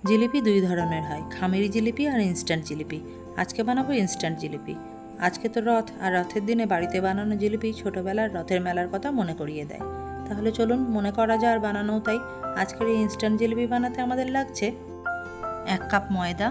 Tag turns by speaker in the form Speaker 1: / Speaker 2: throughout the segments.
Speaker 1: জিলিপি দুই ধরনের হয়, খামেরি জিলিপি আর ইনস্ট্যান্ট জিলিপি। আজকে বানাবো ইনস্ট্যান্ট জিলিপি। আজকে তো রথ, আর রথের দিনে বাড়িতে বানানো জিলিপি ছোটোবেলার রথের মেলার কথা মনে করিয়ে দেয়। তাহলে চলুন মনে করা যায় আর বানানোও তাই। আজকের এই ইনস্ট্যান্ট জিলিপি বানাতে আমাদের লাগছে 1 কাপ ময়দা,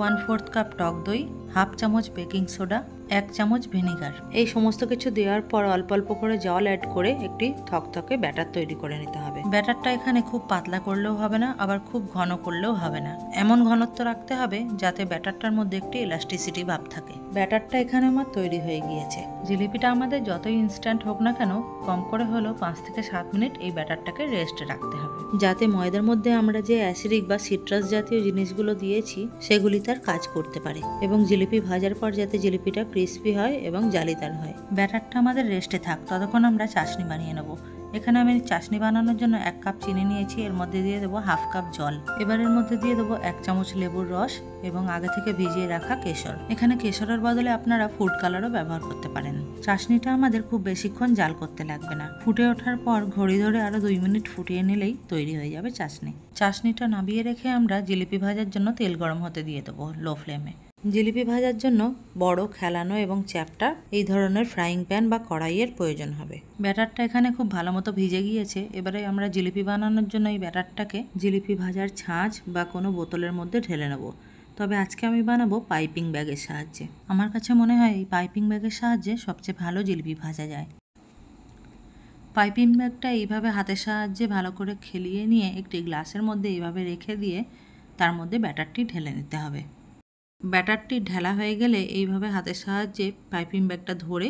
Speaker 1: 1/4 কাপ টক দই, হাফ চামচ বেকিং সোডা, 1 চামচ ভিনিগার। এই সমস্ত কিছু দেওয়ার পর অল্প অল্প করে জল অ্যাড করে একটি থকথকে ব্যাটার তৈরি করে নিতে হবে। ব্যাটারটা এখানে খুব পাতলা করলেও হবে না, আবার খুব ঘন করলেও হবে না। এমন ঘনত্ব রাখতে হবে যাতে ব্যাটারটার মধ্যে একটি ইলাস্টিসিটি ভাব থাকে। ব্যাটারটা এখানে আমার তৈরি হয়ে গিয়েছে। জিলিপিটা আমাদের যতই ইনস্ট্যান্ট হোক না কেন, কম করে হলেও 5 থেকে 7 মিনিট এই ব্যাটারটাকে রেস্টে রাখতে হবে, যাতে ময়দার মধ্যে আমরা যে অ্যাসিডিক বা সিট্রাস জাতীয় জিনিসগুলো দিয়েছি সেগুলি তার কাজ করতে পারে, এবং জিলিপি ভাজার পর যাতে জিলিপিটা ক্রিস্পি হয় এবং জালিদার হয়। ব্যাটারটা আমাদের রেস্টে থাক, ততক্ষণ আমরা চাশনি বানিয়ে নেব। এখানে আমি চাশনি বানানোর জন্য 1 কাপ চিনি নিয়েছি, এর মধ্যে দিয়ে দেবো হাফ কাপ জল। এবার এর মধ্যে দিয়ে দেবো 1 চামচ লেবুর রস এবং আগে থেকে ভিজিয়ে রাখা কেশর। এখানে কেশরের বদলে আপনারা ফুড কালারও ব্যবহার করতে পারেন। চাশনিটা আমাদের খুব বেশিক্ষণ জাল করতে লাগবে না, ফুটে ওঠার পর ঘড়ি ধরে আরও 2 মিনিট ফুটিয়ে নিলেই তৈরি হয়ে যাবে চাশনি। চাশনিটা নামিয়ে রেখে আমরা জিলিপি ভাজার জন্য তেল গরম হতে দিয়ে দেবো লো ফ্লেমে। জিলিপি ভাজার জন্য বড়, খেলানো এবং চ্যাপ্টা এই ধরনের ফ্রাইং প্যান বা কড়াইয়ের প্রয়োজন হবে। ব্যাটারটা এখানে খুব ভালো মতো ভিজে গিয়েছে। এবারে আমরা জিলিপি বানানোর জন্য এই ব্যাটারটাকে জিলিপি ভাজার ছাঁচ বা কোনো বোতলের মধ্যে ঢেলে নেব। তবে আজকে আমি বানাবো পাইপিং ব্যাগের সাহায্যে। আমার কাছে মনে হয় এই পাইপিং ব্যাগের সাহায্যে সবচেয়ে ভালো জিলিপি ভাজা যায়। পাইপিং ব্যাগটা এইভাবে হাতের সাহায্যে ভালো করে খেলিয়ে নিয়ে একটি গ্লাসের মধ্যে এইভাবে রেখে দিয়ে তার মধ্যে ব্যাটারটি ঢেলে নিতে হবে। ব্যাটারটি ঢেলা হয়ে গেলে এইভাবে হাতের সাহায্যে পাইপিং ব্যাগটা ধরে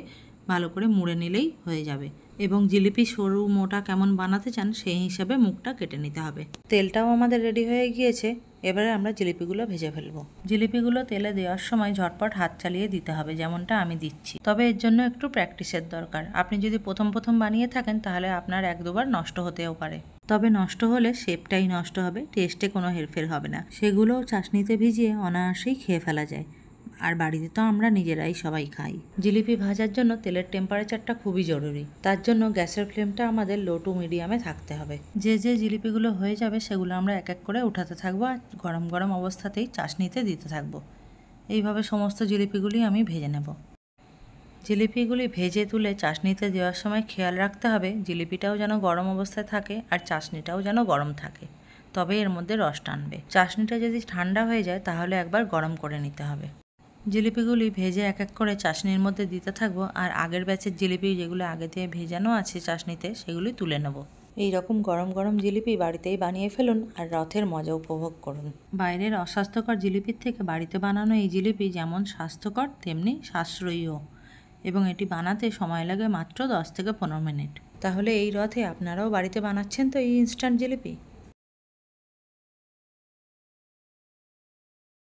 Speaker 1: ভালো করে মুড়ে নিলেই হয়ে যাবে, এবং জিলিপি সরু মোটা কেমন বানাতে চান সেই হিসাবে মুখটা কেটে নিতে হবে। তেলটাও আমাদের রেডি হয়ে গিয়েছে। এবারে আমরা জিলিপিগুলো ভেজে ফেলবো। জিলিপিগুলো তেলে দেওয়ার সময় ঝটপট হাত চালিয়ে দিতে হবে, যেমনটা আমি দিচ্ছি। তবে এর জন্য একটু প্র্যাকটিসের দরকার। আপনি যদি প্রথম বানিয়ে থাকেন তাহলে আপনার 1-2 বার নষ্ট হতেও পারে। তবে নষ্ট হলে শেপটাই নষ্ট হবে, টেস্টে কোনো হেরফের হবে না। সেগুলোও চাশনিতে ভিজিয়ে অনায়াসেই খেয়ে ফেলা যায়, আর বাড়িতে তো আমরা নিজেরাই সবাই খাই। জিলিপি ভাজার জন্য তেলের টেম্পারেচারটা খুবই জরুরি। তার জন্য গ্যাসের ফ্লেমটা আমাদের লো টু মিডিয়ামে থাকতে হবে। যে জিলিপিগুলো হয়ে যাবে সেগুলো আমরা এক এক করে উঠাতে থাকবো, আর গরম গরম অবস্থাতেই চাশনিতে দিতে থাকবো। এইভাবে সমস্ত জিলিপিগুলি আমি ভেজে নেব। জিলিপিগুলি ভেজে তুলে চাশনিতে দেওয়ার সময় খেয়াল রাখতে হবে জিলিপিটাও যেন গরম অবস্থায় থাকে আর চাশনিটাও যেন গরম থাকে, তবে এর মধ্যে রস টানবে। চাশনিটা যদি ঠান্ডা হয়ে যায় তাহলে একবার গরম করে নিতে হবে। জিলিপিগুলি ভেজে এক এক করে চাশনির মধ্যে দিতে থাকবো, আর আগের ব্যাচের জিলিপি যেগুলো আগে দিয়ে ভেজানো আছে চাশনিতে সেগুলি তুলে নেব। এই রকম গরম গরম জিলিপি বাড়িতেই বানিয়ে ফেলুন আর রথের মজা উপভোগ করুন। বাইরের অস্বাস্থ্যকর জিলিপির থেকে বাড়িতে বানানো এই জিলিপি যেমন স্বাস্থ্যকর তেমনি সাশ্রয়ীও, এবং এটি বানাতে সময় লাগে মাত্র 10 থেকে 15 মিনিট। তাহলে এই রথে আপনারাও বাড়িতে বানাচ্ছেন তো এই ইনস্ট্যান্ট জিলিপি?